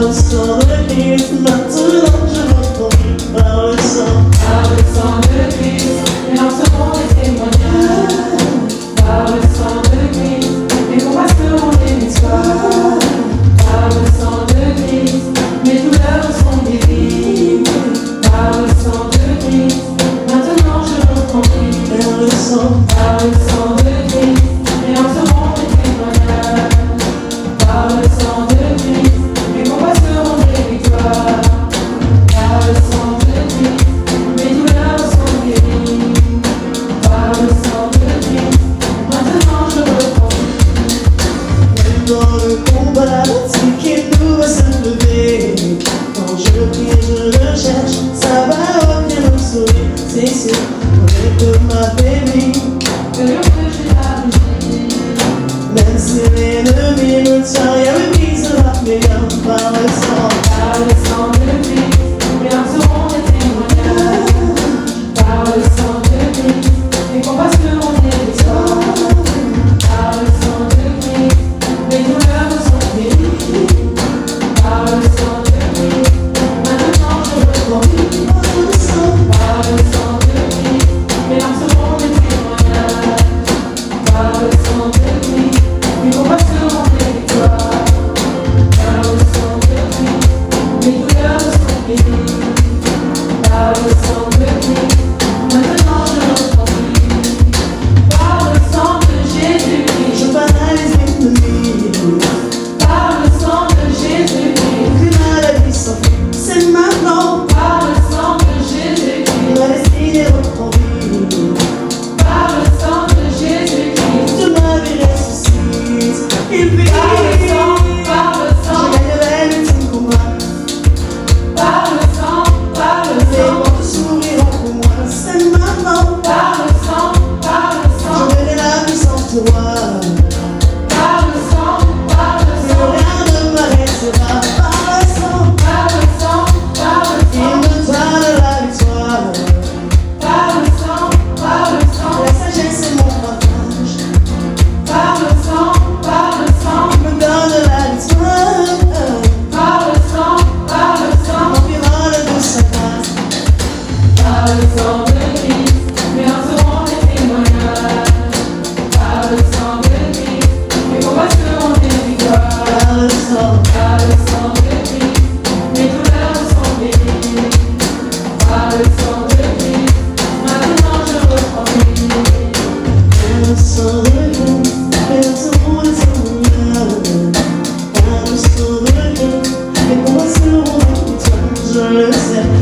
le sang de Christ, maintenant je m'entends par le sang de Christ, et en ce monde des témoignages, par le sang de Christ, mes combats seront des victoires, par le sang de Christ, mes douleurs sont guéries, par le sang de Christ, maintenant je m'entends par le sang de Christ, et en ce monde des témoignages, par le sang de Christ, mes combats seront des victoires. Par le sang de Christ, mes douleurs sont guéries. Par le sang de Christ, maintenant je reprends. Même dans le combat, c'est qu'il nous va se lever. Quand je prie, je le cherche, ça va revenir nous sauver. C'est sûr, on est comme ma baby. Que l'on peut j'ai la vie. Même si l'ennemi me tient, y'a le qui sera meilleur par le sang de Christ, mais en seront des témoignages. Par le sang de Christ, mes combats seront des victoires. Par le sang de Christ, mes douleurs sont guéries. Par le sang de Christ, maintenant je reprends. Par le sang de Christ, mais en seront des témoignages. Par le sang de Christ, mes combats seront des victoires. Par le sang de Christ, mes douleurs sont guéries. Par le sang de Christ, maintenant je reprends. Par le sang de Jésus-Christ, je paralyse l'ennemi. Par le sang de Jésus-Christ, aucune maladie s'enfuit, c'est maintenant. Par le sang de Jésus-Christ, ma destinée reprend vie. Par le sang de Jésus-Christ, de ma vie ressuscite. Il vit. Par le sang, je gagnerai l'ultime combat. Par le sang, les portes s'ouvriront pour moi, c'est maintenant. Par le sang, je verrai la puissance du roi. Par le sang, plus rien ne m'arrêtera. Par le sang, il me donne la victoire. Par le sang, la sagesse est mon partage. Par le sang, il me donne la victoire. Par le sang, m'environne de sa grâce. Par le sang de Christ, mais en seront des témoignages. Par le sang de Christ, mes combats seront des victoires. Par le sang de Christ, mes douleurs sont guéries. Par le sang de Christ, maintenant je reprends vie. Par le sang de Christ, mes seront des témoignages. Par le sang de Christ, mes combats seront des victoires. Je le sais.